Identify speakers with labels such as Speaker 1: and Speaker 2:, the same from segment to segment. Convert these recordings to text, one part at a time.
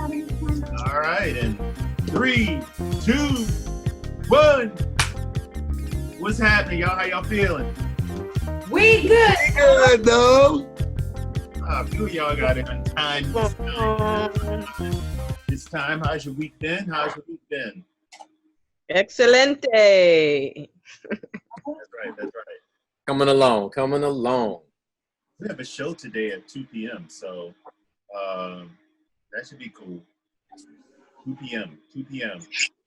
Speaker 1: All right, and 3, 2, 1. What's happening, y'all? How y'all feeling?
Speaker 2: We good.
Speaker 3: Good though.
Speaker 1: A few of y'all got it on time. This time. How's your week been? How's your week been?
Speaker 4: Excelente.
Speaker 1: That's right. That's right.
Speaker 3: Coming along. Coming along.
Speaker 1: We have a show today at 2 p.m. So that should be cool. 2 p.m. 2 p.m.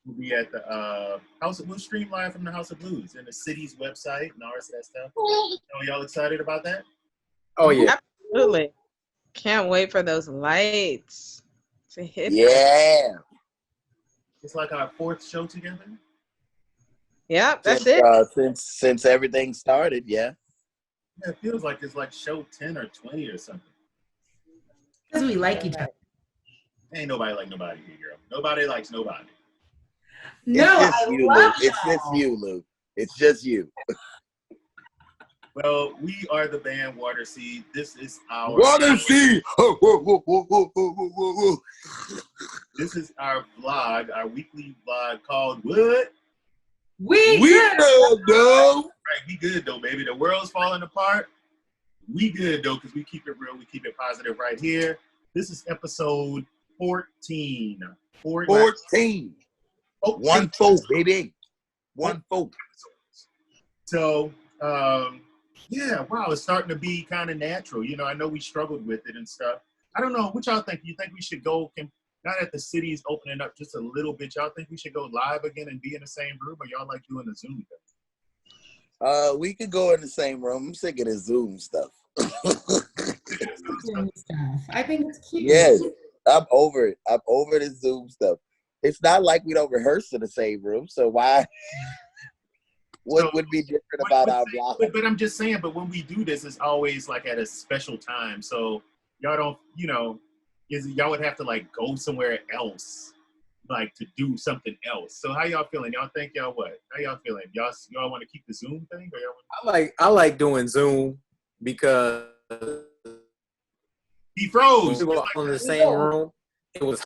Speaker 1: We'll be at the House of Blues, stream live from the House of Blues and the city's website and all that stuff. Are y'all excited about that?
Speaker 3: Oh yeah.
Speaker 4: Absolutely. Can't wait for those lights to hit.
Speaker 3: Yeah.
Speaker 1: It's like our 4th show together.
Speaker 4: Yep, that's it.
Speaker 3: Since everything started, yeah.
Speaker 1: Yeah, it feels like it's like show 10 or 20 or something.
Speaker 2: Because we like each other.
Speaker 1: Ain't nobody like nobody here, girl. Nobody likes nobody.
Speaker 2: No,
Speaker 3: it's just
Speaker 2: I
Speaker 3: you,
Speaker 2: love
Speaker 3: Luke. It's
Speaker 2: y'all.
Speaker 3: just you, Luke. It's just you.
Speaker 1: Well, we are the band Water Seed. This is our
Speaker 3: Water Seed.
Speaker 1: This is our vlog, our weekly vlog called What?
Speaker 2: We
Speaker 3: good though.
Speaker 1: Right, we good though, baby. The world's falling apart. We good though, because we keep it real, we keep it positive right here. This is episode 14.
Speaker 3: 14. 1 4, baby. 1 4.
Speaker 1: So, yeah, wow, it's starting to be kind of natural. You know, I know we struggled with it and stuff. I don't know, what y'all think? You think we should go, now that the city's opening up just a little bit, y'all think we should go live again and be in the same room, or y'all like doing the Zoom thing?
Speaker 3: We could go in the same room. I'm sick of this Zoom stuff.
Speaker 2: I think it's cute.
Speaker 3: Yes, I'm over it. I'm over the Zoom stuff. It's not like we don't rehearse in the same room, so why? What would be different about our blog?
Speaker 1: But I'm just saying, but when we do this, it's always like at a special time. So y'all don't, you know, y'all would have to like go somewhere else, like to do something else. So how y'all feeling? Y'all think y'all what? How y'all feeling? Y'all want to keep the Zoom thing? Or y'all
Speaker 5: I like doing Zoom because
Speaker 1: he froze.
Speaker 5: we were in the same room. It was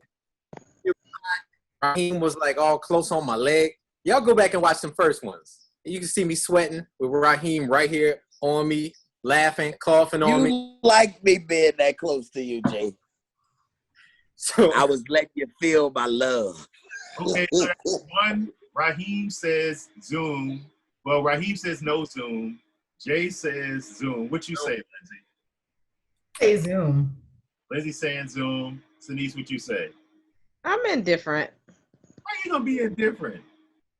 Speaker 5: Raheem was like all close on my leg. Y'all go back and watch some first ones. You can see me sweating with Raheem right here on me, laughing, coughing on me.
Speaker 3: You like me being that close to you, Jay.
Speaker 5: So
Speaker 3: I was letting you feel my love.
Speaker 1: Okay, so that's one. Raheem says Zoom. Well, Raheem says no Zoom. Jay says Zoom. What you say, Lindsay?
Speaker 2: Say Zoom.
Speaker 1: Lindsay saying Zoom. CINESE, what you say?
Speaker 4: I'm indifferent.
Speaker 1: Why you gonna be indifferent?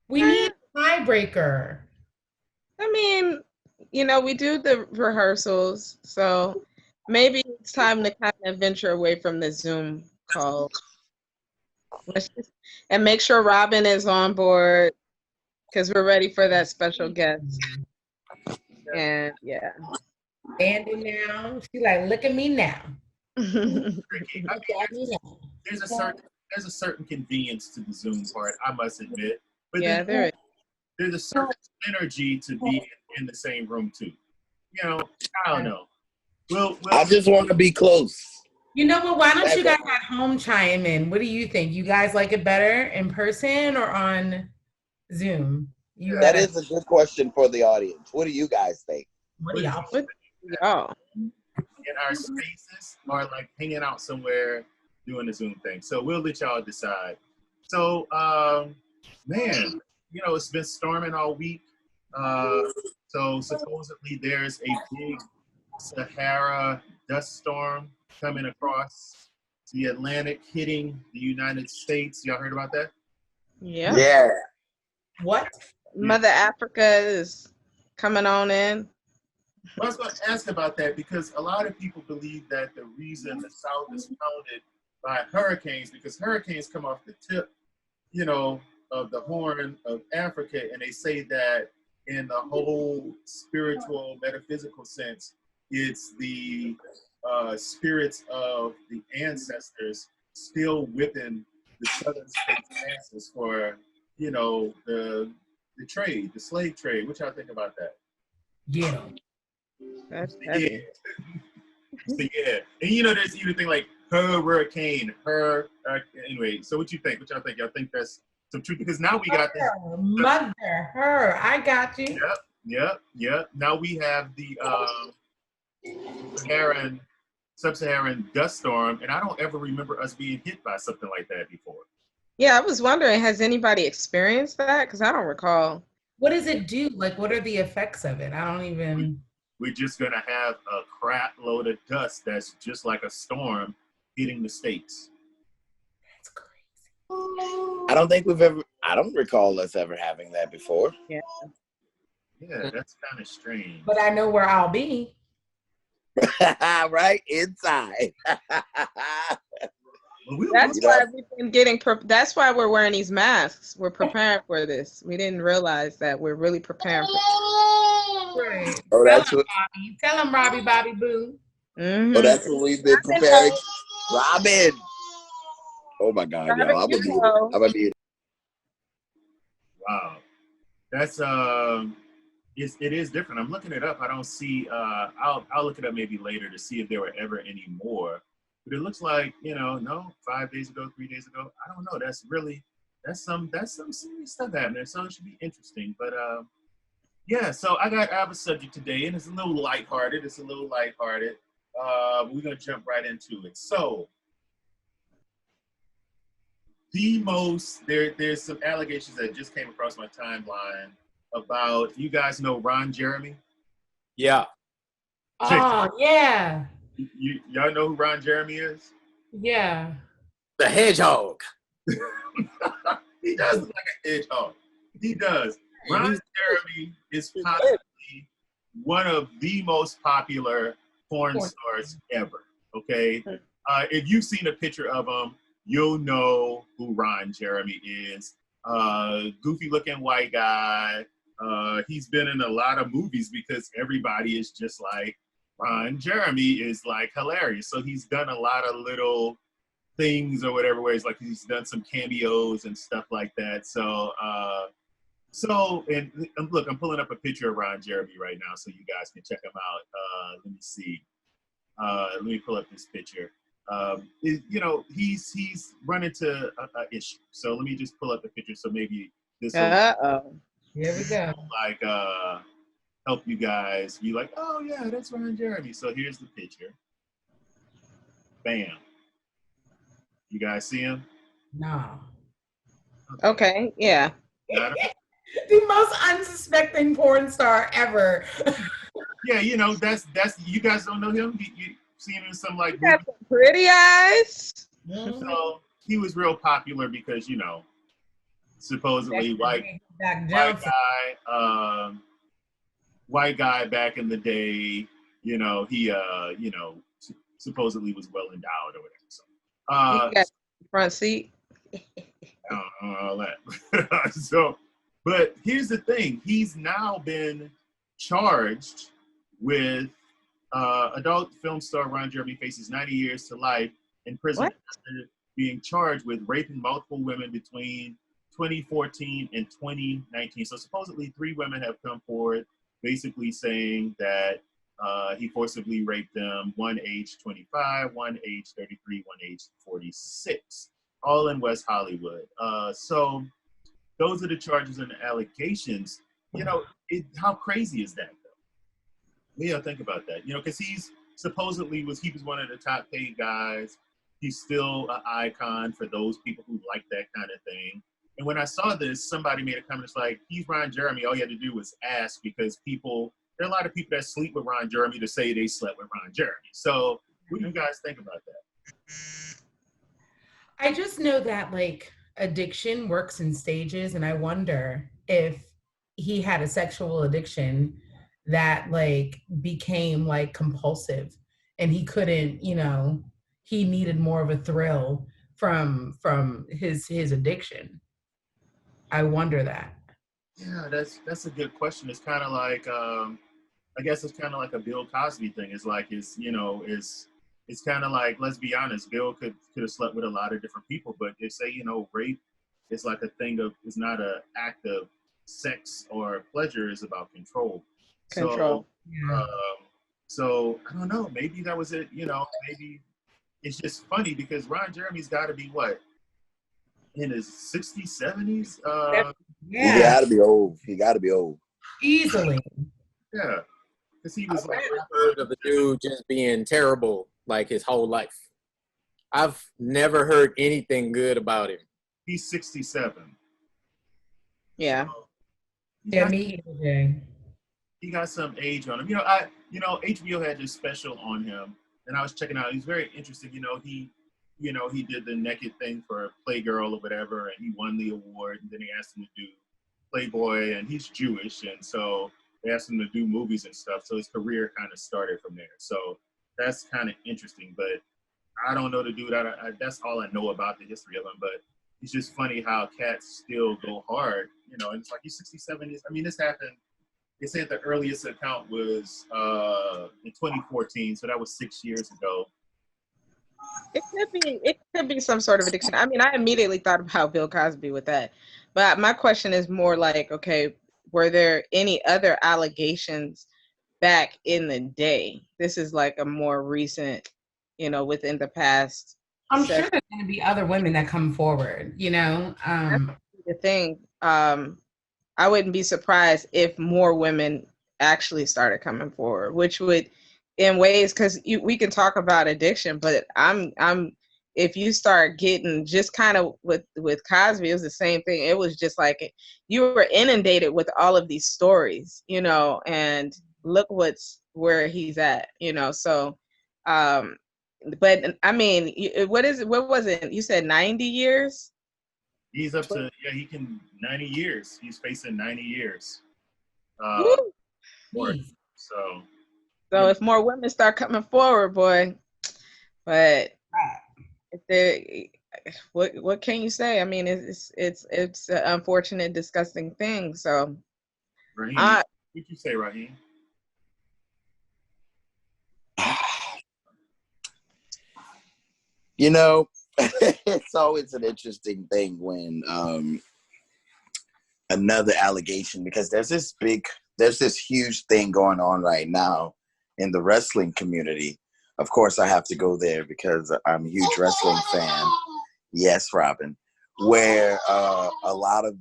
Speaker 2: We need a tiebreaker.
Speaker 4: I mean, you know, we do the rehearsals, so maybe it's time to kind of venture away from the Zoom call. And make sure Robin is on board because we're ready for that special guest. And yeah.
Speaker 2: Standing now. She like, look at me now.
Speaker 1: Tricky. I mean, there's a certain convenience to the Zoom part, I must admit. But
Speaker 4: yeah, there is.
Speaker 1: There's a certain energy to be in the same room too. You know, I don't know.
Speaker 3: I just want to be close.
Speaker 2: You know what? Why don't you guys at home chime in? What do you think? You guys like it better in person or on Zoom?
Speaker 3: That is a good question for the audience. What do you guys think?
Speaker 2: What do y'all?
Speaker 4: Y'all.
Speaker 1: In our spaces or like hanging out somewhere doing the Zoom thing. So we'll let y'all decide. So, man, you know, it's been storming all week. So supposedly there's a big Sahara dust storm coming across the Atlantic, hitting the United States. Y'all heard about that?
Speaker 4: Yeah.
Speaker 3: Yeah.
Speaker 2: What?
Speaker 4: Mother Africa is coming on in.
Speaker 1: Well, I was going to ask about that because a lot of people believe that the reason the South is pounded by hurricanes, because hurricanes come off the tip, you know, of the Horn of Africa, and they say that in the whole spiritual, metaphysical sense, it's the spirits of the ancestors still within the southern states' masses for, you know, the trade, the slave trade. What y'all think about that?
Speaker 2: Yeah.
Speaker 4: That's
Speaker 1: Yeah. So, yeah. And you know, there's even thing like hurricane. Anyway, so what you think? What y'all think? Y'all think that's some truth? Because now we got this.
Speaker 2: Her. I got you.
Speaker 1: Yep. Now we have the sub-Saharan dust storm, and I don't ever remember us being hit by something like that before.
Speaker 4: Yeah, I was wondering, has anybody experienced that? Because I don't recall.
Speaker 2: What does it do? Like, what are the effects of it? I don't even.
Speaker 1: We're just gonna have a crap load of dust that's just like a storm hitting the States.
Speaker 2: That's crazy.
Speaker 3: I don't recall us ever having that before.
Speaker 4: Yeah,
Speaker 1: that's kind of strange.
Speaker 2: But I know where I'll be.
Speaker 3: Right inside.
Speaker 4: that's why we've been getting. That's why we're wearing these masks. We're preparing for this. We didn't realize that we're really preparing for.
Speaker 2: Right.
Speaker 3: Oh, that's what.
Speaker 2: Tell him, Robbie, Bobby Boo.
Speaker 3: Oh, that's what we've been preparing. Robin. Oh my God, y'all! I'm gonna need it.
Speaker 1: Wow, that's it is different. I'm looking it up. I don't see. I'll look it up maybe later to see if there were ever any more. But it looks like, no, 5 days ago, 3 days ago. I don't know. That's some serious stuff happening. So it should be interesting. But yeah. So I have a subject today, and it's a little lighthearted. We're gonna jump right into it. So there's some allegations that just came across my timeline about, you guys know Ron Jeremy?
Speaker 5: Yeah.
Speaker 2: Oh, yeah.
Speaker 1: Y'all know who Ron Jeremy is?
Speaker 2: Yeah.
Speaker 5: The hedgehog.
Speaker 1: He does look like a hedgehog. He does. Ron Jeremy is possibly one of the most popular porn stars ever. Okay? If you've seen a picture of him, you'll know who Ron Jeremy is. Goofy looking white guy. He's been in a lot of movies because everybody is just like, Ron Jeremy is like hilarious. So he's done a lot of little things or whatever, where it's like he's done some cameos and stuff like that. So look, I'm pulling up a picture of Ron Jeremy right now so you guys can check him out. Let me see. Let me pull up this picture. He's run into an issue. So let me just pull up the picture so maybe this will
Speaker 2: Here we go.
Speaker 1: like help you guys be like, oh yeah, that's Ron Jeremy. So here's the picture. Bam. You guys see him?
Speaker 2: No.
Speaker 4: Okay, yeah.
Speaker 2: The most unsuspecting porn star ever.
Speaker 1: Yeah, that's you guys don't know him? You seen him in some like
Speaker 4: got some pretty eyes.
Speaker 1: So he was real popular because, supposedly white guy back in the day, he supposedly was well endowed or whatever. So
Speaker 4: he got front seat.
Speaker 1: All that. So, but here's the thing: he's now been charged with adult film star Ron Jeremy faces 90 years to life in prison after being charged with raping multiple women between 2014 and 2019. So supposedly 3 women have come forward basically saying that he forcibly raped them, one age 25, one age 33, one age 46, all in West Hollywood. So those are the charges and the allegations. How crazy is that, though? Yeah, think about that. Because he was one of the top paid guys. He's still an icon for those people who like that kind of thing. And when I saw this, somebody made a comment. It's like, he's Ron Jeremy. All you had to do was ask, because there are a lot of people that sleep with Ron Jeremy to say they slept with Ron Jeremy. So what do you guys think about that?
Speaker 2: I just know that addiction works in stages, and I wonder if he had a sexual addiction that became compulsive, and he couldn't, he needed more of a thrill from his addiction. I wonder that.
Speaker 1: Yeah, that's a good question. It's kind of like I guess it's kind of like a Bill Cosby thing. It's like it's kind of like, let's be honest, Bill could have slept with a lot of different people, but they say rape is like a thing of, it's not an act of sex or pleasure, it's about control. So I don't know, maybe that was it. Maybe it's just funny because Ron Jeremy's got to be what, in his 60s, 70s?
Speaker 3: He gotta be old. He gotta be old.
Speaker 2: Easily.
Speaker 1: Yeah, because he was
Speaker 5: I've
Speaker 1: like,
Speaker 5: never heard of a dude just being terrible like his whole life. I've never heard anything good about him.
Speaker 1: he's 67.
Speaker 4: Yeah.
Speaker 1: So,
Speaker 2: Yeah, me either.
Speaker 1: he got some age on him. HBO had this special on him, and I was checking out. He's very interesting. He did the naked thing for Playgirl or whatever, and he won the award. And then they asked him to do Playboy, and he's Jewish, and so they asked him to do movies and stuff. So his career kind of started from there. So that's kind of interesting. But I don't know the dude. That's all I know about the history of him. But it's just funny how cats still go hard. And it's like he's 67. I mean, this happened. They said the earliest account was in 2014, so that was 6 years ago.
Speaker 4: It could be some sort of addiction. I mean, I immediately thought about Bill Cosby with that. But my question is more like, okay, were there any other allegations back in the day? This is like a more recent, within the past.
Speaker 2: I'm sure there's going to be other women that come forward,
Speaker 4: The thing, I wouldn't be surprised if more women actually started coming forward, which would, in ways, because we can talk about addiction, but if you start getting just kind of with Cosby, it was the same thing. It was just like you were inundated with all of these stories, and look where he's at, So, but I mean, what was it? You said 90 years?
Speaker 1: He's up to, he can, 90 years. He's facing 90 years. So
Speaker 4: if more women start coming forward, boy, but what can you say? I mean, it's an unfortunate, disgusting thing. So,
Speaker 1: Raheem, what you say, Raheem?
Speaker 3: It's always an interesting thing when another allegation, because there's this huge thing going on right now in the wrestling community. Of course, I have to go there because I'm a huge wrestling fan. Yes, Robin. Where a lot of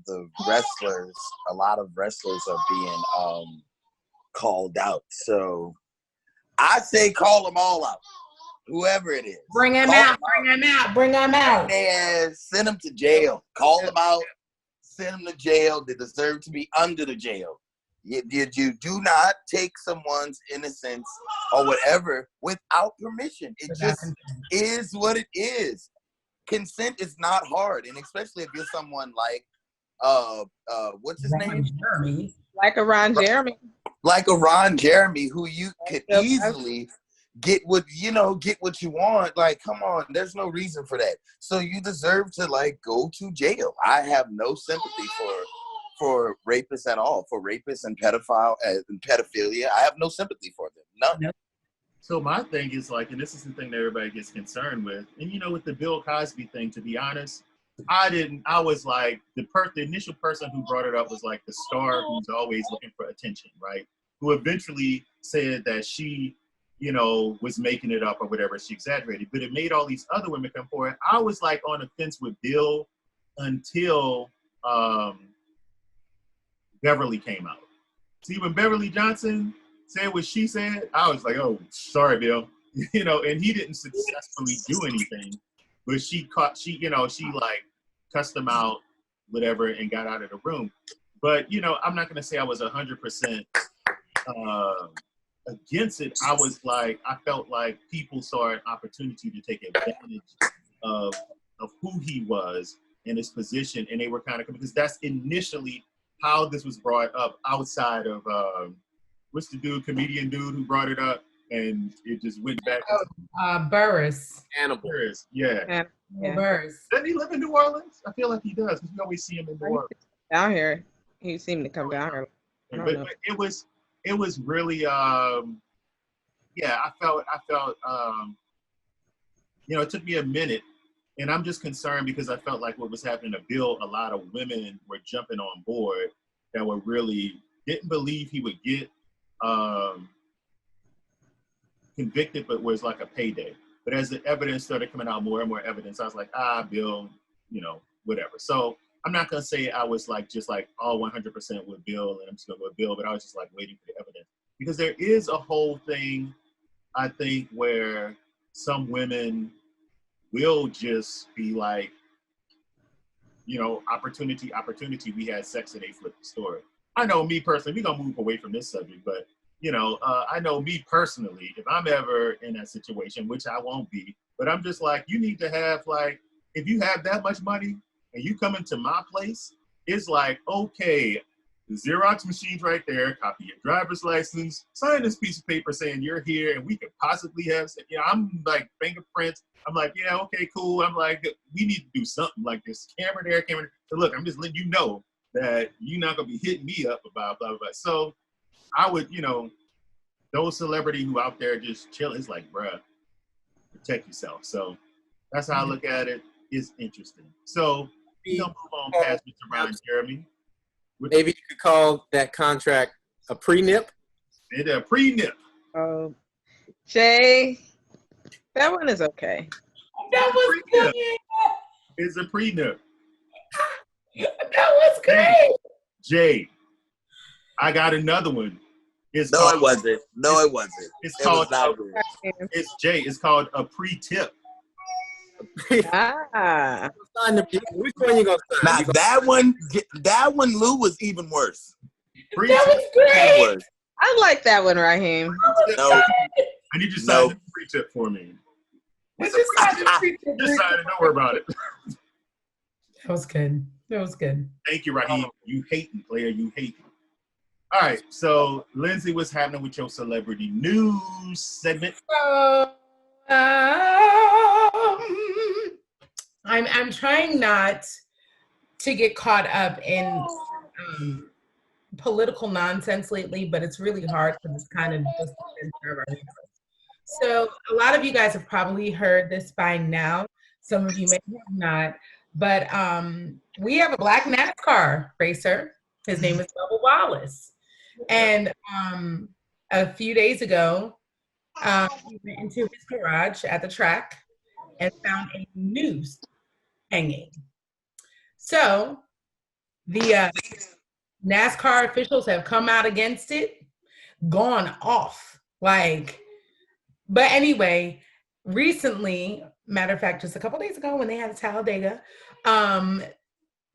Speaker 3: wrestlers are being called out. So I say call them all out. Whoever it is.
Speaker 2: Bring them out.
Speaker 3: Yeah, send them to jail. Call them out. Send them to jail. They deserve to be under the jail. You do not take someone's innocence or whatever without permission. It just is what it is. Consent is not hard, and especially if you're someone like what's his name?
Speaker 2: Jeremy.
Speaker 4: Like a Ron Jeremy.
Speaker 3: Like a Ron Jeremy, who you could easily get what you want. Like, come on, there's no reason for that. So you deserve to go to jail. I have no sympathy for rapists at all, for rapists and pedophilia. I have no sympathy for them. None.
Speaker 1: So my thing is and this is the thing that everybody gets concerned with. And with the Bill Cosby thing, to be honest, I was like, the initial person who brought it up was like the star who's always looking for attention, right? Who eventually said that she, was making it up or whatever, she exaggerated. But it made all these other women come forward. I was like on the fence with Bill until Beverly came out. See, when Beverly Johnson said what she said, I was like, oh, sorry, Bill. And he didn't successfully do anything, but she cussed him out, whatever, and got out of the room. But, I'm not going to say I was 100% against it. I felt like people saw an opportunity to take advantage of who he was and his position, and they were kind of, because that's initially how this was brought up outside of, what's the comedian dude who brought it up, and it just went back.
Speaker 2: Burris.
Speaker 5: Hannibal.
Speaker 1: Burris, yeah.
Speaker 2: Burris.
Speaker 1: Doesn't he live in New Orleans? I feel like he does, because we always see him in New Orleans.
Speaker 4: Down here. He seemed to come down here.
Speaker 1: But it was really, I felt, it took me a minute, and I'm just concerned because I felt like what was happening to Bill, a lot of women were jumping on board that were really, didn't believe he would get convicted, but was like a payday. But as the evidence started coming out, more and more evidence, I was like, Bill, you know, whatever. So I'm not gonna say I was like just like all 100% with Bill and I'm just gonna go with Bill, but I was just like waiting for the evidence. Because there is a whole thing, I think, where some women will just be like, you know, opportunity, we had sex and they flipped the story. I know me personally, we're gonna move away from this subject, but you know, I know me personally, if I'm ever in that situation, which I won't be, but I'm just like, you need to have like, if you have that much money and you come into my place, it's like, okay, the Xerox machine's right there, copy your driver's license, sign this piece of paper saying you're here and we could possibly have, you know, I'm like fingerprints. I'm like, yeah, okay, cool. I'm like, we need to do something like this. Camera there, camera there. So look, I'm just letting you know that you're not gonna be hitting me up about blah, blah, blah. So I would, you know, those celebrity who out there just chilling, it's like, bruh, protect yourself. So that's how I look at it. It's interesting. So we're gonna move on past Mr. Ryan Jeremy.
Speaker 5: Maybe you could call that contract a pre-nip.
Speaker 1: It's a pre-nip.
Speaker 4: Oh, Jay, that one is okay.
Speaker 2: That was good.
Speaker 1: It's a pre-nip.
Speaker 2: That was great.
Speaker 1: Jay, I got another one. It's
Speaker 3: No,
Speaker 1: called,
Speaker 3: it wasn't. No, it wasn't.
Speaker 1: It's
Speaker 3: It
Speaker 1: called,
Speaker 3: was not good.
Speaker 1: it's Jay, it's called a pre-tip.
Speaker 4: Ah,
Speaker 5: Which one you gonna
Speaker 3: Now
Speaker 5: sign?
Speaker 3: that one, Lou, was even worse.
Speaker 1: Pre-tip.
Speaker 2: That was
Speaker 3: Even
Speaker 2: great.
Speaker 3: worse.
Speaker 4: I like that one, Raheem.
Speaker 3: No,
Speaker 1: I need you to sign
Speaker 3: No.
Speaker 1: the pre-tip for me.
Speaker 2: It's just not
Speaker 1: Just sign it, don't worry about it.
Speaker 2: That was good. That was good.
Speaker 1: Thank you, Raheem. You hating, player, you hating. All right, so Lindsay, what's happening with your celebrity news segment?
Speaker 2: So, I'm trying not to get caught up in political nonsense lately, but it's really hard because it's kind of just the center of our universe. So a lot of you guys have probably heard this by now. Some of you may have not, but we have a black NASCAR racer. His name is Bubba Wallace. And a few days ago, he went into his garage at the track and found a noose hanging. So the NASCAR officials have come out against it, gone off. Like, but anyway, recently, matter of fact, just a couple days ago when they had a Talladega,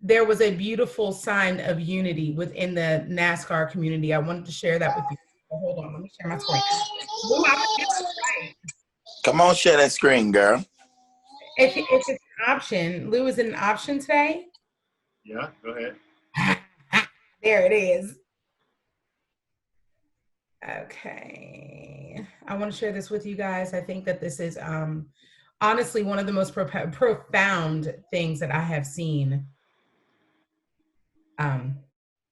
Speaker 2: there was a beautiful sign of unity within the NASCAR community. I wanted to share that with you. Hold on, let me share my screen.
Speaker 3: come on, share that screen, girl.
Speaker 2: If it's an option, Lou, is it an option today?
Speaker 1: Yeah, go ahead.
Speaker 2: There it is. Okay. I want to share this with you guys. I think that this is honestly one of the most profound things that I have seen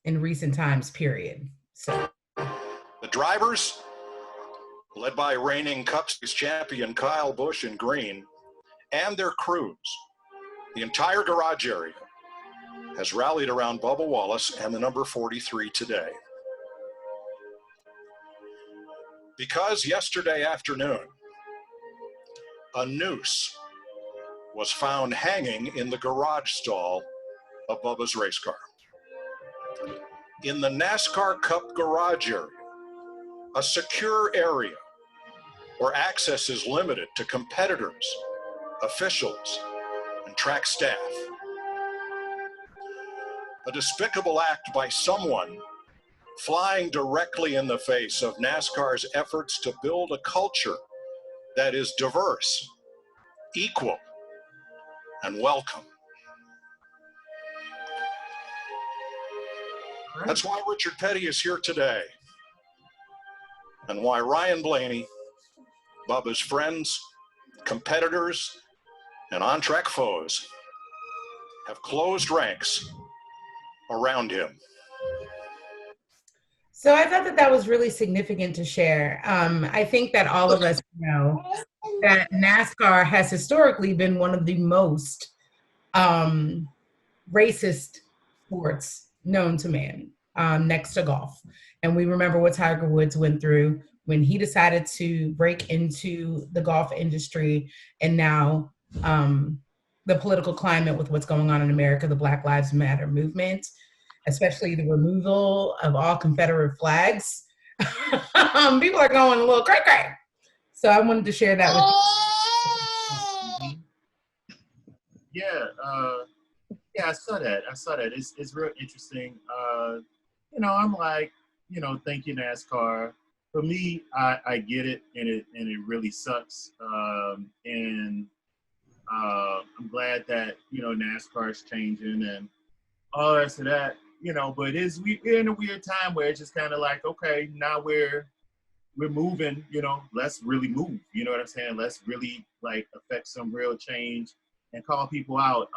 Speaker 2: in recent times, period. So
Speaker 6: the drivers, led by reigning Cup Series champion Kyle Busch in green, and their crews, the entire garage area has rallied around Bubba Wallace and the number 43 today. Because yesterday afternoon, a noose was found hanging in the garage stall of Bubba's race car. In the NASCAR Cup garage area, a secure area where access is limited to competitors, officials, and track staff. A despicable act by someone flying directly in the face of NASCAR's efforts to build a culture that is diverse, equal, and welcome. That's why Richard Petty is here today, and why Ryan Blaney, Bubba's friends, competitors, and on-track foes have closed ranks around him.
Speaker 2: So I thought that that was really significant to share. I think that all of us know that NASCAR has historically been one of the most racist sports known to man, next to golf. And we remember what Tiger Woods went through. when he decided to break into the golf industry, and now the political climate with what's going on in America, the Black Lives Matter movement, especially the removal of all Confederate flags. People are going a little cray-cray. So I wanted to share that with you.
Speaker 1: Yeah, I saw that. It's real interesting. I'm like, thank you, NASCAR. For me, I get it, and it really sucks. And I'm glad that NASCAR is changing and all the rest of that. But we're in a weird time where it's just kind of like, okay, now we're moving. Let's really move. You know what I'm saying? Let's really like affect some real change and call people out.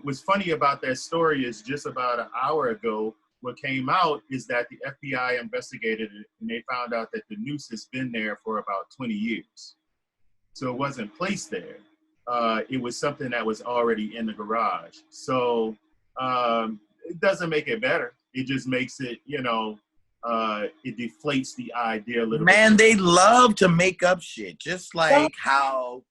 Speaker 1: What's funny about that story is just about an hour ago, what came out is that the FBI investigated it and they found out that the noose has been there for about 20 years. So it wasn't placed there. It was something that was already in the garage. So it doesn't make it better. It just makes it, it deflates the idea a little bit.
Speaker 3: Man, they love to make up shit. Just like how,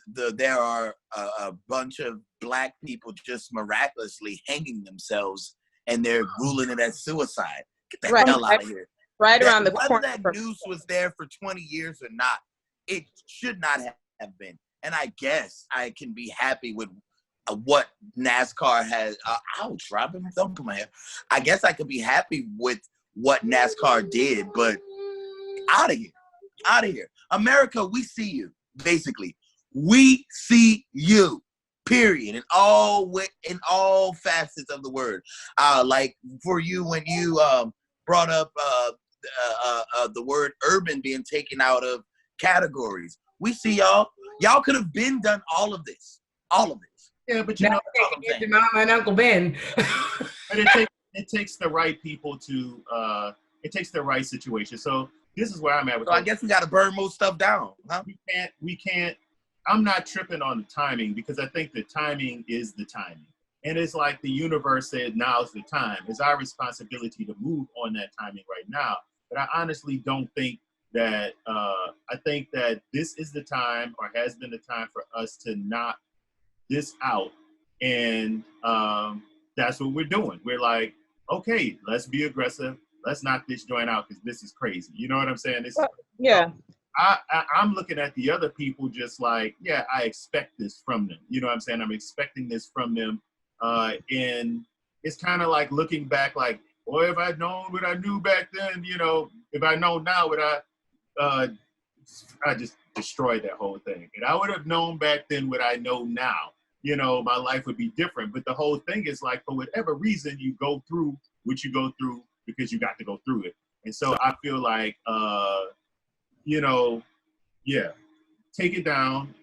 Speaker 3: there are a bunch of black people just miraculously hanging themselves and they're ruling it as suicide. Get the hell out of here.
Speaker 4: Right around the corner.
Speaker 3: Whether that noose was there for 20 years or not, it should not have been. And I guess I can be happy with what NASCAR has. Ouch, Robin, don't put my hair. I guess I could be happy with what NASCAR did, but out of here. Out of here. America, we see you, basically. We see you, period, in all facets of the word. Like for you, when you brought up the word urban being taken out of categories, we see y'all. Y'all could have been done all of this.
Speaker 1: Yeah, but
Speaker 2: Your mama and Uncle Ben.
Speaker 1: But it takes the right people to. It takes the right situation. So this is where I'm at with.
Speaker 3: So I guess we got to burn most stuff down, huh?
Speaker 1: We can't. I'm not tripping on the timing because I think the timing is the timing. And it's like the universe said, now's the time. It's our responsibility to move on that timing right now. But I honestly don't think that, I think that this is the time or has been the time for us to knock this out. And that's what we're doing. We're like, okay, let's be aggressive. Let's knock this joint out because this is crazy. You know what I'm saying?
Speaker 4: Yeah.
Speaker 1: I'm looking at the other people just like, yeah, I expect this from them. You know what I'm saying? I'm expecting this from them. And it's kind of like looking back like, boy, if I'd known what I knew back then, if I know now what I just destroyed that whole thing. And I would have known back then what I know now, my life would be different. But the whole thing is like, for whatever reason, you go through what you go through because you got to go through it. And so I feel like, yeah, take it down.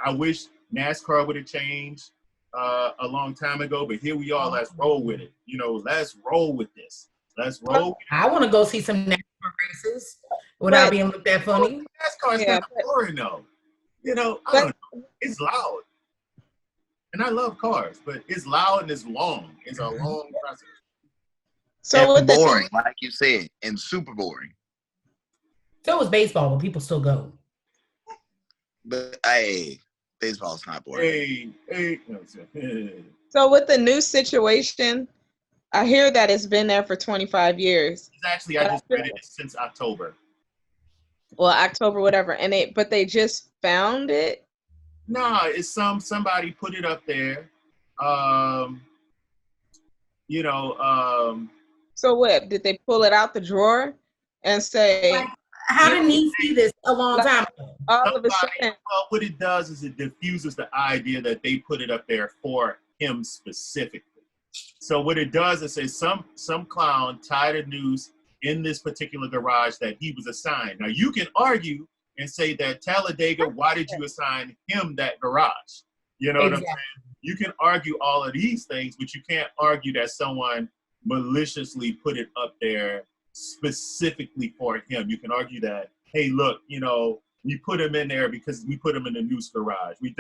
Speaker 1: I wish NASCAR would have changed a long time ago, but here we are. Let's roll with it. Let's roll with this. Let's roll.
Speaker 2: I want to go see some NASCAR races without being looked at funny.
Speaker 1: NASCAR is kind of boring though. I don't know. It's loud, and I love cars, but it's loud and it's long. It's a long process.
Speaker 4: So
Speaker 3: and boring, like you said, and super boring.
Speaker 2: So was baseball, but people still go.
Speaker 3: But hey, baseball's not boring.
Speaker 4: So with the new situation, I hear that it's been there for 25 years.
Speaker 1: Actually, I just read it since October.
Speaker 4: Well, October, whatever. But they just found it?
Speaker 1: No, it's somebody put it up there.
Speaker 4: So what? Did they pull it out the drawer and say...
Speaker 2: How did he see this a long time ago?
Speaker 4: All of a sudden.
Speaker 1: Well, what it does is it diffuses the idea that they put it up there for him specifically. So what it does is say some clown tied a noose in this particular garage that he was assigned. Now you can argue and say that Talladega, why did you assign him that garage? You know what I'm saying? You can argue all of these things, but you can't argue that someone maliciously put it up there specifically for him. You can argue that, hey, look, we put him in there because we put him in the noose garage. We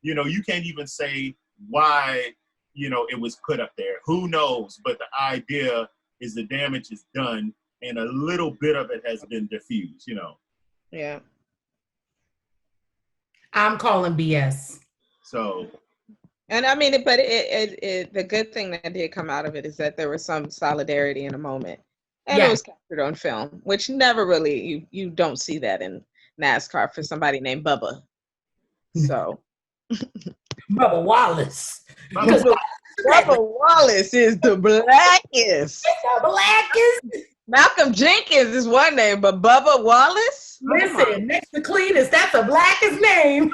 Speaker 1: you can't even say why, it was put up there. Who knows? But the idea is the damage is done, and a little bit of it has been diffused, you know.
Speaker 4: Yeah.
Speaker 2: I'm calling BS.
Speaker 1: So,
Speaker 4: And I mean, but the good thing that did come out of it is that there was some solidarity in a moment, and it was captured on film, which never really you don't see that in NASCAR for somebody named Bubba. So,
Speaker 2: Bubba Wallace.
Speaker 1: Bubba
Speaker 4: Bubba Wallace is the blackest.
Speaker 2: The blackest.
Speaker 4: Malcolm Jenkins is one name, but Bubba Wallace?
Speaker 2: Listen, next to Cletus, that's the blackest name.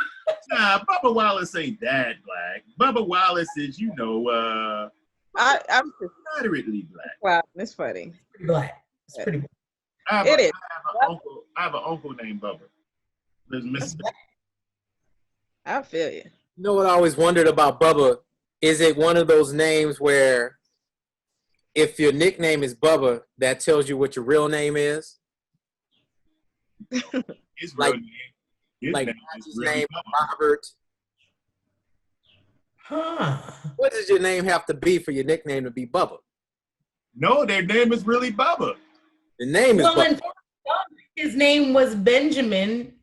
Speaker 1: nah, Bubba Wallace ain't that black. Bubba Wallace is, you know,
Speaker 4: I'm just
Speaker 1: moderately black.
Speaker 4: wow, that's funny.
Speaker 2: Pretty black. It's pretty black.
Speaker 4: It is.
Speaker 1: I have an uncle named Bubba. Lives in Mississippi.
Speaker 4: I feel you.
Speaker 5: You know what I always wondered about Bubba? Is it one of those names where if your nickname is Bubba, that tells you what your real name is?
Speaker 1: His
Speaker 5: Like-
Speaker 1: real name. His
Speaker 5: Like
Speaker 1: name is
Speaker 5: his
Speaker 1: really
Speaker 5: name,
Speaker 1: Bubba.
Speaker 5: Robert.
Speaker 2: Huh.
Speaker 5: What does your name have to be for your nickname to be Bubba?
Speaker 1: No, their name is really Bubba.
Speaker 5: The name is
Speaker 2: Well,
Speaker 5: Bubba.
Speaker 2: in his name was Benjamin.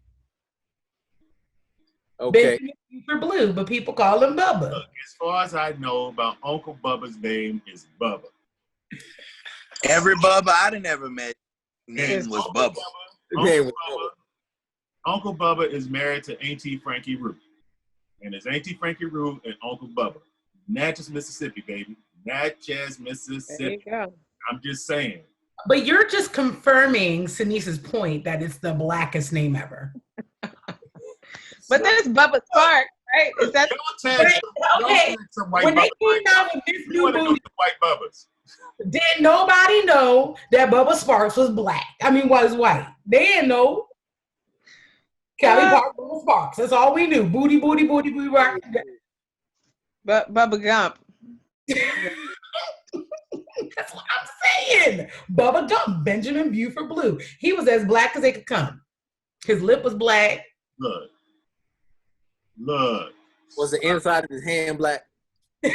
Speaker 5: Okay.
Speaker 2: Benjamin for Blue, but people call him Bubba.
Speaker 1: Look, as far as I know about Uncle Bubba's name is Bubba.
Speaker 3: Every Bubba I done ever met name was
Speaker 1: Uncle
Speaker 3: Bubba.
Speaker 5: The name was
Speaker 1: Bubba,
Speaker 5: Bubba.
Speaker 1: Uncle Bubba is married to Auntie Frankie Roo. And it's Auntie Frankie Roo and Uncle Bubba. Natchez, Mississippi, baby. Natchez,
Speaker 4: There
Speaker 1: Mississippi.
Speaker 4: you go.
Speaker 1: I'm just saying.
Speaker 2: But you're just confirming Cinese's point that it's the blackest name ever.
Speaker 4: But there's Bubba Spark, right? Is that
Speaker 1: Y'all tag some white
Speaker 2: When they
Speaker 1: Bubba.
Speaker 2: came out with this
Speaker 1: We
Speaker 2: new
Speaker 1: want to know
Speaker 2: booty,
Speaker 1: the white Bubbas.
Speaker 2: did nobody know that Bubba Sparks was black? I mean, was white. They didn't know. Kelly Park, Bubba Sparks. That's all we knew. Booty, booty, booty, booty, rock.
Speaker 4: Bubba Gump?
Speaker 2: That's what I'm saying. Bubba Gump, Benjamin Buford Blue. He was as black as they could come. His lip was black.
Speaker 1: Look.
Speaker 5: Was the inside of his hand black?
Speaker 1: He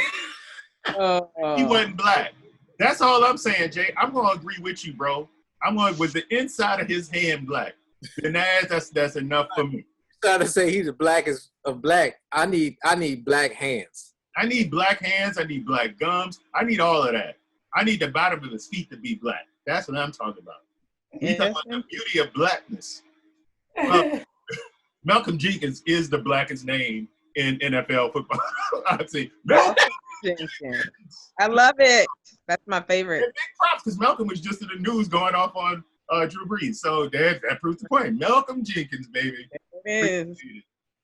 Speaker 1: wasn't black. That's all I'm saying, Jay. I'm gonna agree with you, bro. I'm going with the inside of his hand black. Then that's enough for me.
Speaker 5: Trying to say he's the blackest of black. I need black hands.
Speaker 1: I need black hands. I need black gums. I need all of that. I need the bottom of his feet to be black. That's what I'm talking about. He's talking about the beauty of blackness. Malcolm Jenkins is the blackest name in NFL football. I'd say Malcolm
Speaker 4: Jenkins. I love it. That's my favorite.
Speaker 1: Big props because Malcolm was just in the news going off on Drew Brees. So that proves the point. Malcolm Jenkins, baby.
Speaker 4: It is.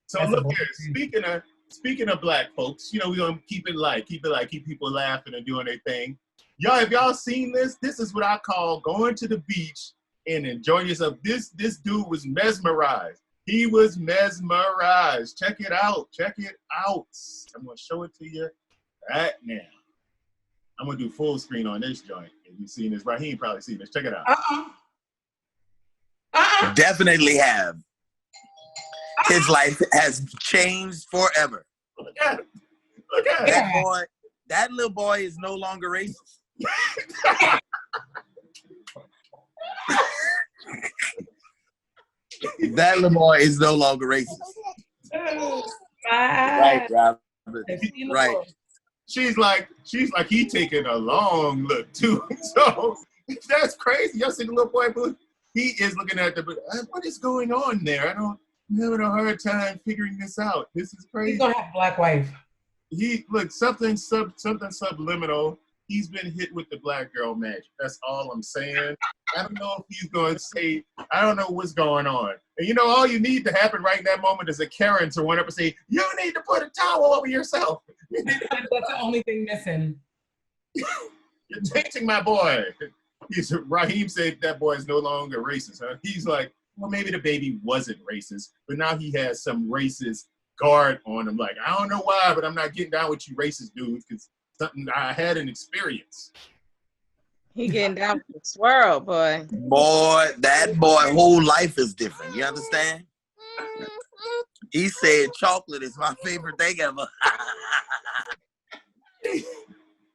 Speaker 1: So
Speaker 2: That's
Speaker 1: look
Speaker 2: a
Speaker 1: here. Speaking of black folks, you know, we're gonna keep it light, keep people laughing and doing their thing. Y'all, have y'all seen this? This is what I call going to the beach and enjoying yourself. This dude was mesmerized. He was mesmerized. Check it out. Check it out. I'm gonna show it to you right now. I'm gonna do full screen on this joint. If you've seen this, Raheem probably seen this. Check it out.
Speaker 3: Definitely have. His life has changed forever.
Speaker 1: Look at it. Look at it.
Speaker 3: That little boy is no longer racist. That little boy is no longer racist. Right, Robert. Right.
Speaker 1: She's like he taking a long look too. So that's crazy. Y'all see the little boy, but he is looking at what is going on there? I'm having a hard time figuring this out. This is crazy.
Speaker 2: He's gonna have a black wife.
Speaker 1: Something subliminal. He's been hit with the black girl magic. That's all I'm saying. I don't know if he's going to say, I don't know what's going on. And you know, all you need to happen right in that moment is a Karen to run up and say, you need to put a towel over yourself.
Speaker 2: That's the only thing missing.
Speaker 1: You're tainting my boy. Raheem said that boy is no longer racist. Huh? He's like, well, maybe the baby wasn't racist, but now he has some racist guard on him. Like, I don't know why, but I'm not getting down with you racist dudes because something I had an experience.
Speaker 4: He getting down with the swirl, boy.
Speaker 3: Boy, that boy whole life is different. You understand? He said chocolate is my favorite thing ever.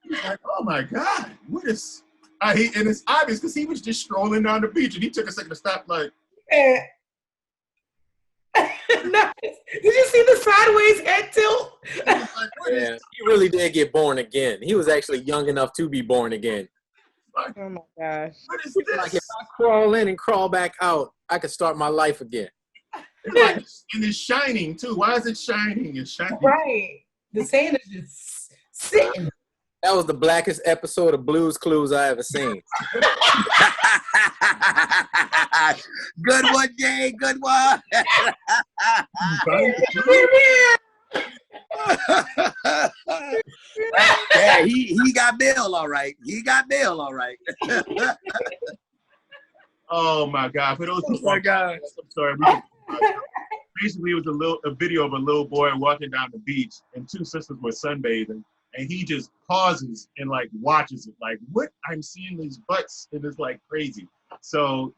Speaker 1: Like, oh my God, what is And it's obvious because he was just strolling down the beach and he took a second to stop, like.
Speaker 2: No. Did you see the sideways head tilt?
Speaker 1: Like,
Speaker 5: Yeah, he really did get born again. He was actually young enough to be born again.
Speaker 1: like,
Speaker 4: Oh my gosh.
Speaker 1: what is
Speaker 5: Like, if
Speaker 1: this?
Speaker 5: I crawl in and crawl back out, I could start my life again.
Speaker 1: It's like, and it's shining too. Why is it shining? It's shining.
Speaker 2: Right. The sand is just sitting.
Speaker 5: That was the blackest episode of Blue's Clues I ever seen.
Speaker 3: Good one, Jay. Good one. Yeah, he got bail all right. He got bail all right.
Speaker 1: Oh my God! For those who I'm sorry. Basically, it was a video of a little boy walking down the beach, and two sisters were sunbathing, and he just pauses and like watches it, like, what? I'm seeing these butts, and it's like crazy. So,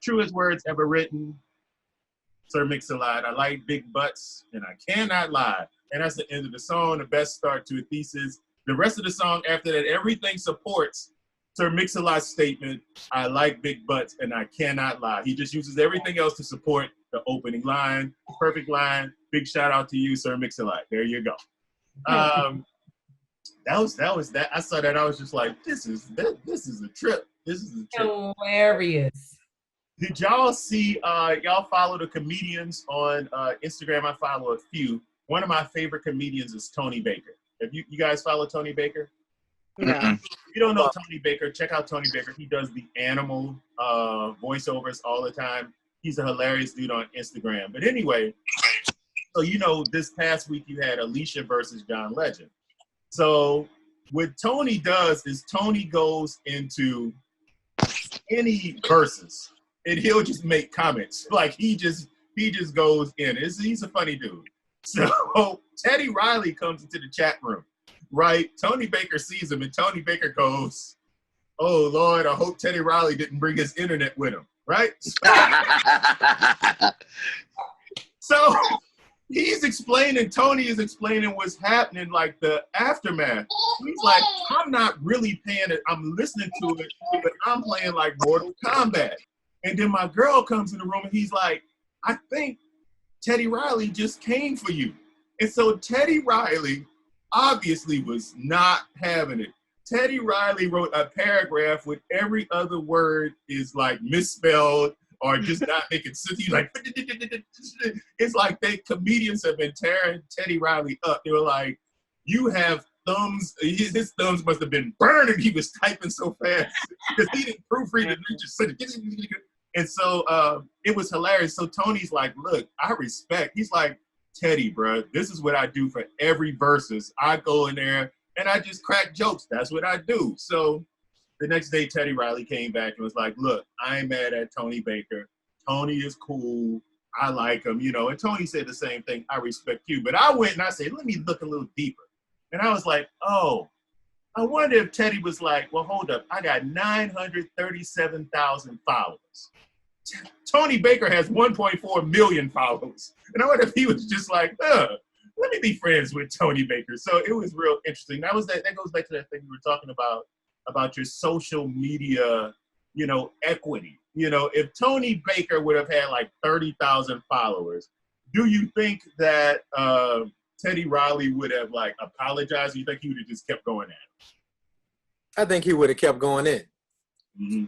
Speaker 1: truest words ever written, Sir Mix-a-Lot. I like big butts, and I cannot lie. And that's the end of the song, the best start to a thesis. The rest of the song after that, everything supports Sir Mix-a-Lot's statement, I like big butts, and I cannot lie. He just uses everything else to support the opening line. Perfect line. Big shout out to you, Sir Mix-a-Lot. There you go. That was that. I saw that. I was just like, this is a trip. This is a trip.
Speaker 2: Hilarious.
Speaker 1: Did y'all see, y'all follow the comedians on Instagram? I follow a few. One of my favorite comedians is Tony Baker. If you guys follow Tony Baker?
Speaker 4: No.
Speaker 1: If you don't know Tony Baker, check out Tony Baker. He does the animal voiceovers all the time. He's a hilarious dude on Instagram. But anyway, so this past week you had Alicia versus John Legend. So what Tony does is Tony goes into any verses and he'll just make comments. Like he just goes in. He's a funny dude. So Teddy Riley comes into the chat room, right? Tony Baker sees him and Tony Baker goes, oh Lord, I hope Teddy Riley didn't bring his internet with him, right? So Tony is explaining what's happening, like the aftermath. He's like, I'm not really paying it. I'm listening to it, but I'm playing like Mortal Kombat. And then my girl comes in the room and he's like, I think Teddy Riley just came for you. And so Teddy Riley obviously was not having it. Teddy Riley wrote a paragraph with every other word is like misspelled or just not making sense. He's like, it's like comedians have been tearing Teddy Riley up. They were like, you have thumbs. His thumbs must have been burning. He was typing so fast because he didn't proofread it. He just said it. And so it was hilarious. So Tony's like, look, I respect. He's like, Teddy, bro, this is what I do for every versus. I go in there and I just crack jokes. That's what I do. So the next day, Teddy Riley came back and was like, look, I ain't mad at Tony Baker. Tony is cool. I like him, And Tony said the same thing. I respect you. But I went and I said, let me look a little deeper. And I was like, oh, I wonder if Teddy was like, well, hold up. I got 937,000 followers. Tony Baker has 1.4 million followers. And I wonder if he was just like, let me be friends with Tony Baker. So it was real interesting. That goes back to that thing we were talking about your social media, equity. If Tony Baker would have had like 30,000 followers, do you think that Teddy Riley would have like apologized? Or you think he would have just kept going at it?
Speaker 5: I think he would have kept going in.
Speaker 1: Mm-hmm.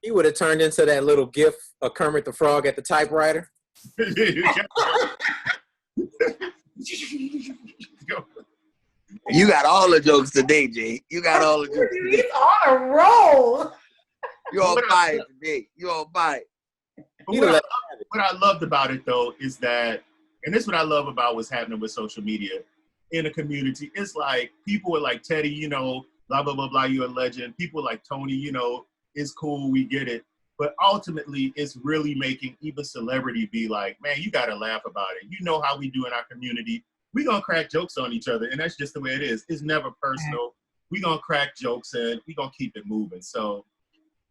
Speaker 5: He would have turned into that little gif of Kermit the Frog at the typewriter.
Speaker 3: You got all the jokes today, Jay. You got all the jokes today.
Speaker 2: He's on a roll.
Speaker 3: You're on fire today. You're on fire.
Speaker 1: What I loved about it, though, is that, and this is what I love about what's happening with social media in the community. It's like people are like, Teddy, blah, blah, blah, blah, you're a legend. People like Tony, it's cool, we get it. But ultimately, it's really making even celebrity be like, man, you got to laugh about it. You know how we do in our community. We're going to crack jokes on each other, and that's just the way it is. It's never personal. We're going to crack jokes, and we're going to keep it moving. So,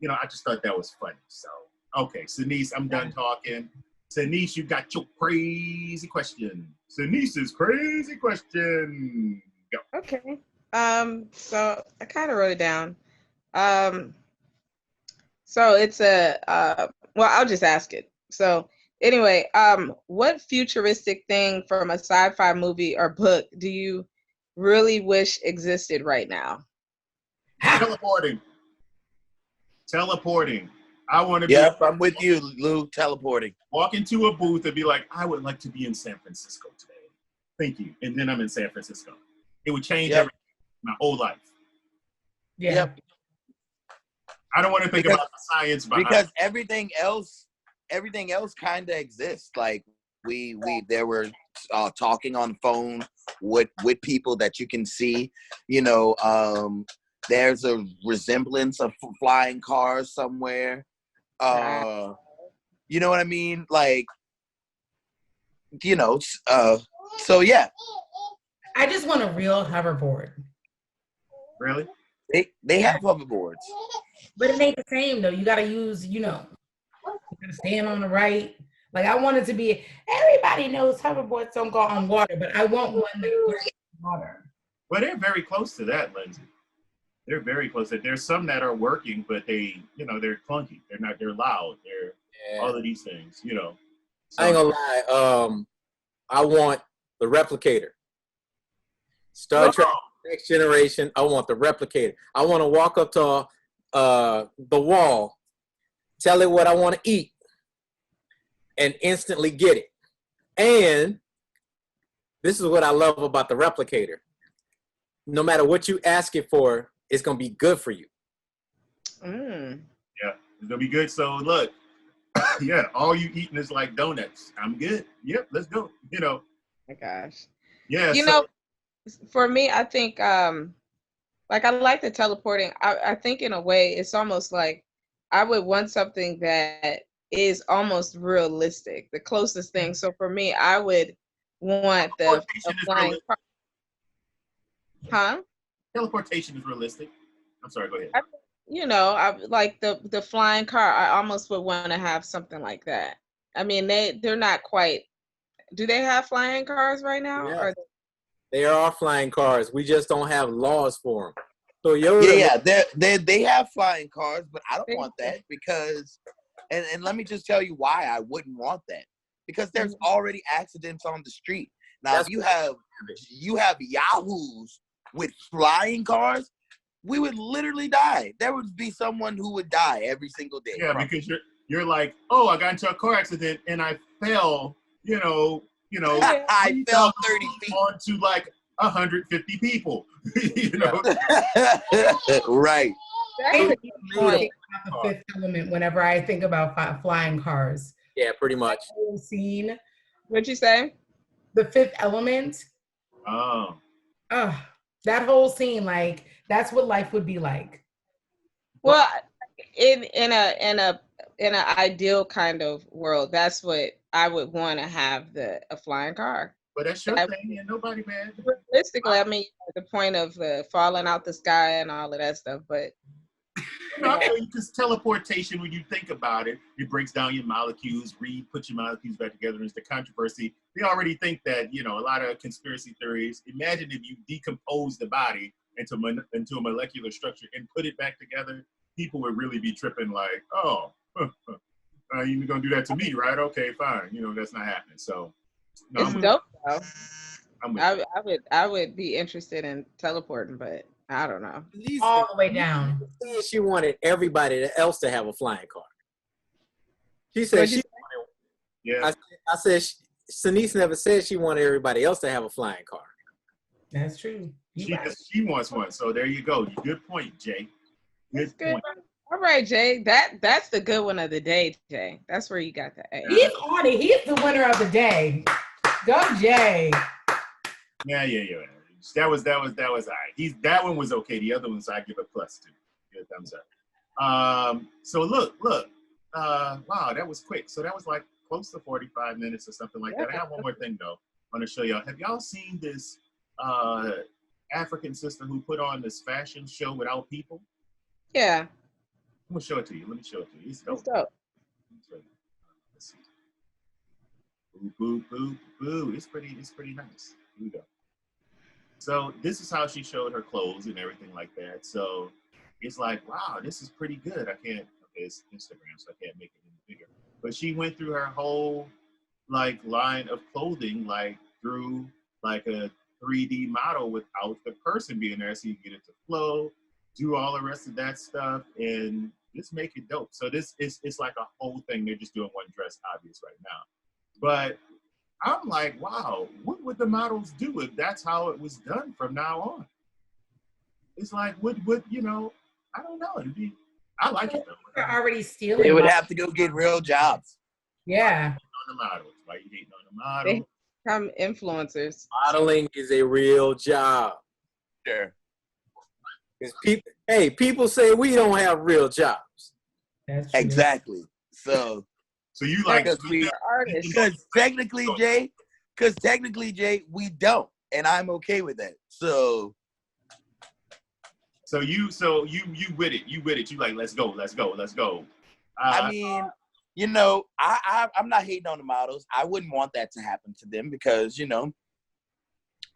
Speaker 1: I just thought that was funny. So, okay, CINESE, I'm done talking. CINESE, you got your crazy question. CINESE's crazy question. Go.
Speaker 4: Okay. So I kind of wrote it down. So it's a well, I'll just ask it. So anyway, what futuristic thing from a sci-fi movie or book do you really wish existed right now?
Speaker 1: Teleporting. Teleporting. I want to
Speaker 3: Yep, I'm with you, Lou. Teleporting.
Speaker 1: walk into a booth and be like, I would like to be in San Francisco today. Thank you. And then I'm in San Francisco. It would change
Speaker 3: Yep.
Speaker 1: everything, my whole life.
Speaker 2: Yeah.
Speaker 3: Yep.
Speaker 1: I don't want to think
Speaker 3: Because-
Speaker 1: about the science behind
Speaker 3: Because
Speaker 1: it.
Speaker 3: everything else kind of exists. Like there were talking on the phone with people that you can see. You know, there's a resemblance of flying cars somewhere. You know what I mean? Like, you know, so yeah,
Speaker 2: I just want a real hoverboard.
Speaker 1: Really?
Speaker 3: they have hoverboards.
Speaker 2: But it ain't the same though. You gotta use, you gotta stand on the right. Like I want it to be, everybody knows hoverboards don't go on water, but I want one that goes on water.
Speaker 1: Well, they're very close to that, Lindsay. They're very close. There's some that are working, but they, they're clunky. They're loud. They're all of these things, So,
Speaker 5: I ain't gonna lie. I want the replicator. Star Trek Next Generation. I want the replicator. I want to walk up to the wall, tell it what I want to eat, and instantly get it. And this is what I love about the replicator. No matter what you ask it for, it's gonna be good for you.
Speaker 4: Mm.
Speaker 1: Yeah, it's gonna be good. So look, yeah, all you eating is like donuts. I'm good. Yep, let's go.
Speaker 4: Oh my gosh.
Speaker 1: Yeah.
Speaker 4: You know, for me, I think like I like the teleporting. I think in a way it's almost like I would want something that is almost realistic, the closest thing. So for me, I would want the
Speaker 1: Teleportation is
Speaker 4: flying car. Huh?
Speaker 1: Teleportation is realistic. I'm sorry, go ahead.
Speaker 4: I like the flying car. I almost would want to have something like that. I mean, they're not quite. Do they have flying cars right now?
Speaker 5: Yeah.
Speaker 4: Or
Speaker 5: They are flying cars. We just don't have laws for them. So Yoda,
Speaker 3: They have flying cars, but I don't want that because, and let me just tell you why I wouldn't want that. Because there's already accidents on the street. Now, if you have yahoos with flying cars, we would literally die. There would be someone who would die every single day.
Speaker 1: Yeah, because you're like, oh, I got into a car accident and I fell,
Speaker 3: I fell 30 feet
Speaker 1: onto like 150 people.
Speaker 3: Right.
Speaker 4: that's a good point.
Speaker 2: The Fifth Element whenever I think about flying cars.
Speaker 5: yeah, pretty much.
Speaker 2: That whole scene,
Speaker 4: What'd you say?
Speaker 2: The Fifth Element.
Speaker 1: Oh.
Speaker 2: That whole scene, like that's what life would be like.
Speaker 4: Well, in an ideal kind of world, that's what I would want to have, a flying car.
Speaker 1: But that's your thing, and nobody mad.
Speaker 4: Realistically, I mean, the point of falling out the sky and all of that stuff, but
Speaker 1: Because teleportation, when you think about it, it breaks down your molecules, put your molecules back together. It's the controversy. They already think that, a lot of conspiracy theories. Imagine if you decompose the body into a molecular structure and put it back together, people would really be tripping like, oh, you're going to do that to me, right? Okay, fine. That's not happening. So, no,
Speaker 4: it's dope though.
Speaker 1: I'm with you.
Speaker 4: I would be interested in teleporting, but I don't know.
Speaker 2: All the way down.
Speaker 5: She wanted everybody else to have a flying car. She said she wanted.
Speaker 1: Yeah.
Speaker 5: I said CINESE never said she wanted everybody else to have a flying car.
Speaker 2: That's true.
Speaker 1: She wants one. So there you go. Good point, Jay. Good point.
Speaker 4: All right, Jay. That's the good one of the day, Jay. That's where you got the A.
Speaker 2: He's on it. He's the winner of the day. Go, Jay.
Speaker 1: Yeah. That was all right. That one was okay. The other ones I give a plus to. Good thumbs up. So look. Wow, that was quick. So that was like close to 45 minutes or something like that. I have one more thing though. I want to show y'all. Have y'all seen this African sister who put on this fashion show without people?
Speaker 4: Yeah.
Speaker 1: I'm gonna show it to you. Let me show it to you. It's dope.
Speaker 4: It's dope.
Speaker 1: Let's see. Boo, boo, boo, boo. It's pretty nice. Here we go. So this is how she showed her clothes and everything like that. So it's like, wow, this is pretty good. It's Instagram, so I can't make it any bigger. But she went through her whole like line of clothing, like through like a 3D model without the person being there, so you get it to flow, do all the rest of that stuff, and just make it dope. So this is it's like a whole thing. They're just doing one dress, obvious right now. But I'm like, wow, what would the models do if that's how it was done from now on? It's like, what you know, I don't know. I like it though.
Speaker 2: They're already stealing.
Speaker 3: They would have to go get real jobs.
Speaker 2: Yeah.
Speaker 1: On the models. Why you hating on the models?
Speaker 4: They become influencers.
Speaker 5: Modeling is a real job.
Speaker 3: Sure.
Speaker 5: People say we don't have real jobs.
Speaker 2: That's true.
Speaker 3: Exactly. So
Speaker 1: you like
Speaker 3: because we
Speaker 4: artists.
Speaker 3: because technically, Jay, we don't, and I'm okay with that. So
Speaker 1: you with it. You with it. You like, let's go.
Speaker 3: I mean, you know, I'm not hating on the models. I wouldn't want that to happen to them because, you know,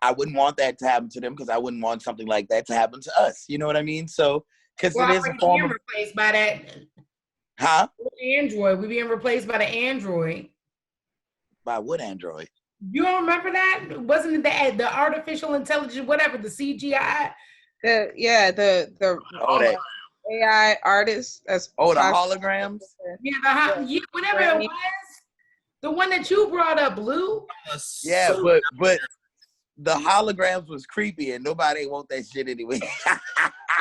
Speaker 3: I wouldn't want that to happen to them because I wouldn't want something like that to happen to us. You know what I mean? So, because it is a form of
Speaker 2: replaced by that.
Speaker 3: Huh?
Speaker 2: Android. We're being replaced by the Android.
Speaker 3: By what Android?
Speaker 2: You don't remember that? Wasn't it the artificial intelligence, whatever, the CGI?
Speaker 3: Oh,
Speaker 4: the AI artist. That's
Speaker 3: the holograms?
Speaker 2: Yeah, whatever it was. The one that you brought up, Blue.
Speaker 3: Yeah, but the holograms was creepy and nobody want that shit anyway.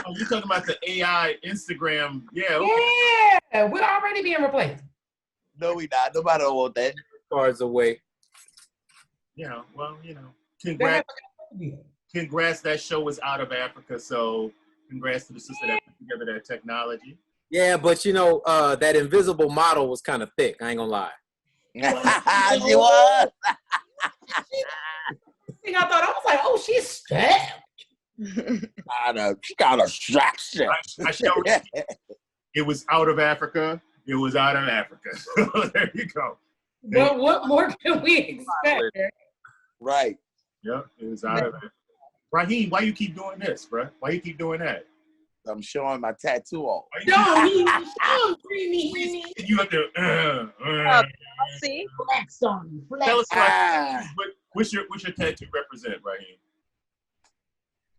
Speaker 1: Oh, you talking about the AI Instagram? Yeah. Okay.
Speaker 2: Yeah, we're already being replaced.
Speaker 3: No, we not. Nobody don't want that.
Speaker 5: Cards away.
Speaker 1: Yeah, well, you know, congrats. That show was out of Africa, so congrats to the sister that put together that technology.
Speaker 5: Yeah, but you know, that invisible model was kind of thick. I ain't gonna lie.
Speaker 3: She was.
Speaker 2: I thought, I was like, oh, she's stabbed.
Speaker 3: She got a straction.
Speaker 1: It was out of Africa. It was out of Africa. So there you go.
Speaker 2: Well, what more can we expect?
Speaker 3: Right.
Speaker 1: Yep, it was out of Africa. Raheem, why you keep doing this, bro? Why you keep doing that?
Speaker 3: I'm showing my tattoo off.
Speaker 2: No, you
Speaker 1: have to.
Speaker 4: See?
Speaker 2: Flex on you.
Speaker 1: Tell us what's your tattoo represent, Raheem?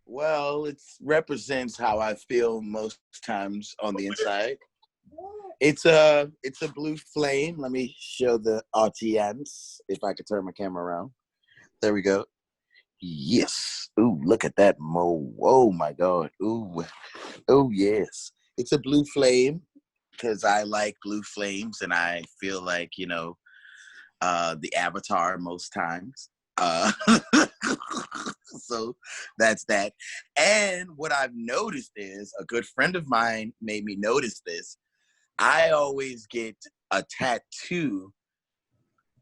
Speaker 3: Well, it represents how I feel most times on the inside. It's a blue flame. Let me show the RTNs if I could turn my camera around. There we go. Yes. Ooh, look at that mo. Oh my God. Ooh. Oh yes. It's a blue flame because I like blue flames and I feel like, you know, the Avatar most times. So that's that. And what I've noticed is a good friend of mine made me notice this. I always get a tattoo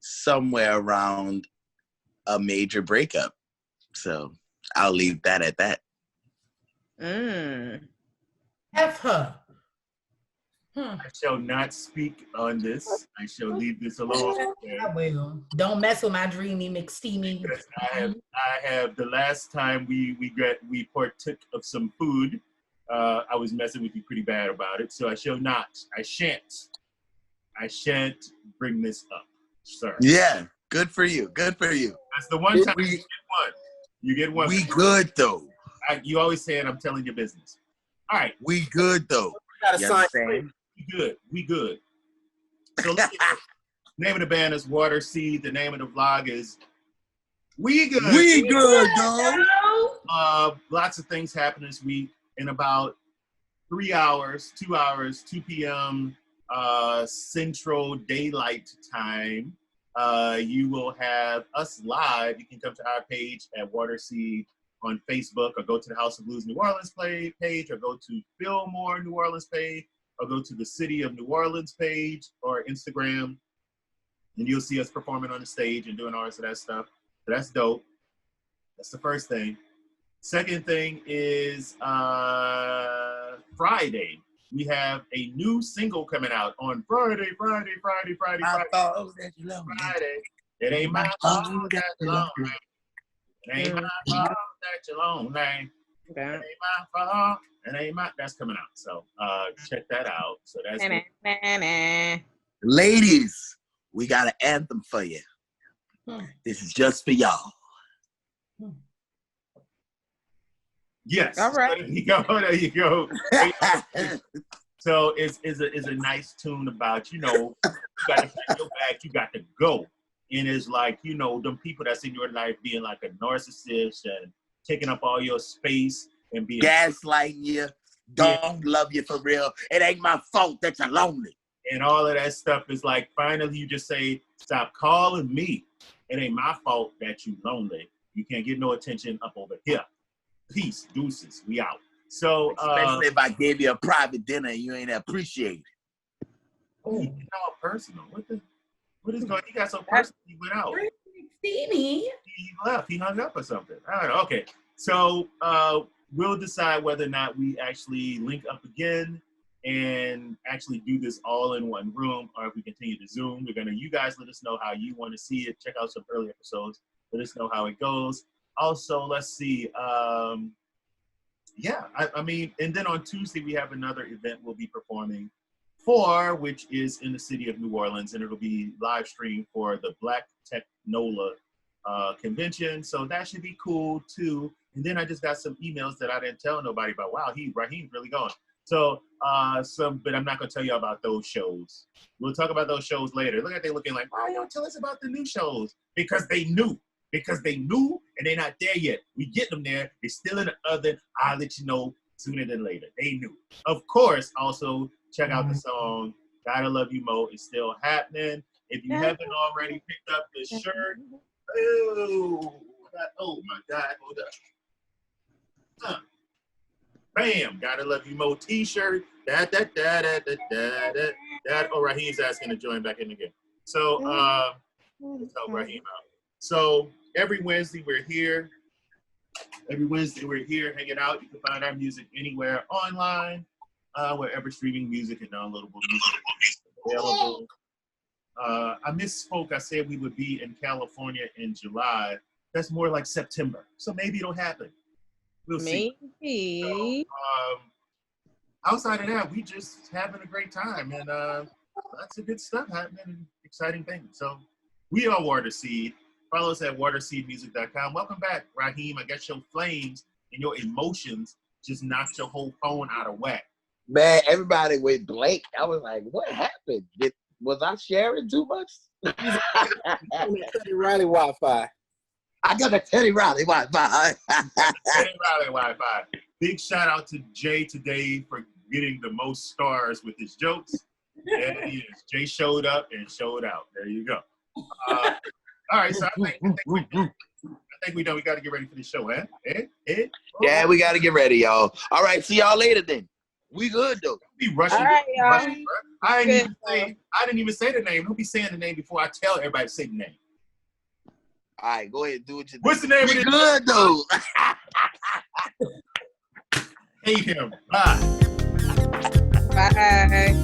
Speaker 3: somewhere around a major breakup. So I'll leave that at that.
Speaker 2: F her.
Speaker 1: I shall not speak on this. I shall leave this alone.
Speaker 2: I will. Don't mess with my dreamy McSteamy.
Speaker 1: I have the last time we partook of some food, I was messing with you pretty bad about it. So I shan't bring this up, sir.
Speaker 3: Yeah, good for you. Good for you.
Speaker 1: That's the one time you get one. You get one.
Speaker 3: We good though.
Speaker 1: You always saying I'm telling your business. All right.
Speaker 3: We good though.
Speaker 5: You understand?
Speaker 1: We good. So name of the band is Water Seed. The name of the vlog is We Good.
Speaker 3: We good though.
Speaker 1: Lots of things happen this week. In about 2 hours, 2 p.m. Central Daylight Time, you will have us live. You can come to our page at Water Seed on Facebook, or go to the House of Blues New Orleans page, or go to Fillmore New Orleans page, or go to the City of New Orleans page or Instagram, and you'll see us performing on the stage and doing all of that stuff. So that's dope. That's the first thing. Second thing is Friday. We have a new single coming out on Friday. It ain't my fault that you're lonely. It ain't my fault that you're lonely.
Speaker 4: Okay.
Speaker 1: It ain't my fault. It ain't my. That's coming out. So check that out. So that's good.
Speaker 3: Ladies, we got an anthem for you. This is just for y'all.
Speaker 1: Yes.
Speaker 4: All right.
Speaker 1: There you go. There you go. So it's a nice tune about, you know, you got to pack your bag, you got to go. And it's like, you know, them people that's in your life being like a narcissist and taking up all your space and being
Speaker 3: gaslighting you, don't love you for real. It ain't my fault that you're lonely.
Speaker 1: And all of that stuff is like, finally you just say, stop calling me. It ain't my fault that you lonely. You can't get no attention up over here. Peace, deuces, we out. So
Speaker 3: especially if I gave you a private dinner and you ain't appreciate it.
Speaker 1: Oh, you know, personal. What is going? He got so personal. He went out.
Speaker 2: Stevie.
Speaker 1: He left. He hung up or something. I don't know. Okay. So we'll decide whether or not we actually link up again and actually do this all in one room, or if we continue to Zoom. You guys let us know how you want to see it. Check out some early episodes. Let us know how it goes. Also, let's see. Yeah, I mean, and then on Tuesday, we have another event we'll be performing for, which is in the city of New Orleans, and it'll be live streamed for the Black Technola convention. So that should be cool too. And then I just got some emails that I didn't tell nobody about. Wow, Raheem's really going. So but I'm not gonna tell you about those shows. We'll talk about those shows later. Look at they looking like, why you don't tell us about the new shows? Because they knew. And they're not there yet. We get them there. They're still in the oven. I'll let you know sooner than later. They knew. Of course, also check out the song Gotta Love You Mo. It's still happening. If you haven't already picked up the shirt, oh my God, hold up. Bam, Gotta Love You Mo t-shirt. Oh, Raheem's asking to join back in again. So let's help Raheem out. So every Wednesday we're here. Hanging out. You can find our music anywhere online, wherever streaming music and downloadable music is available. I misspoke. I said we would be in California in July. That's more like September. So maybe it'll happen. We'll see.
Speaker 4: Maybe.
Speaker 1: So, outside of that, we just having a great time, and lots of good stuff happening and exciting things. So we are Water Seed. Follow us at waterseedmusic.com. Welcome back, Raheem. I guess your flames and your emotions just knocked your whole phone out of whack.
Speaker 3: Man, everybody went blank. I was like, what happened? Was I sharing too much?
Speaker 5: Teddy Riley Wi-Fi.
Speaker 3: I got a Teddy Riley Wi-Fi.
Speaker 1: Teddy Riley Wi-Fi. Big shout out to Jay today for getting the most stars with his jokes. There he is. Jay showed up and showed out. There you go. All right, so I think we're done. We got to get ready for the show,
Speaker 3: Yeah, we got to get ready, y'all. All right, see y'all later then. We good though.
Speaker 1: Be rushing.
Speaker 4: All right, y'all.
Speaker 1: I didn't even say the name. Don't be saying the name before I tell everybody to say the name.
Speaker 3: All right, go ahead, do what you do.
Speaker 1: What's the name of
Speaker 3: We
Speaker 1: it?
Speaker 3: good though.
Speaker 1: Hate him. Bye.
Speaker 4: Bye.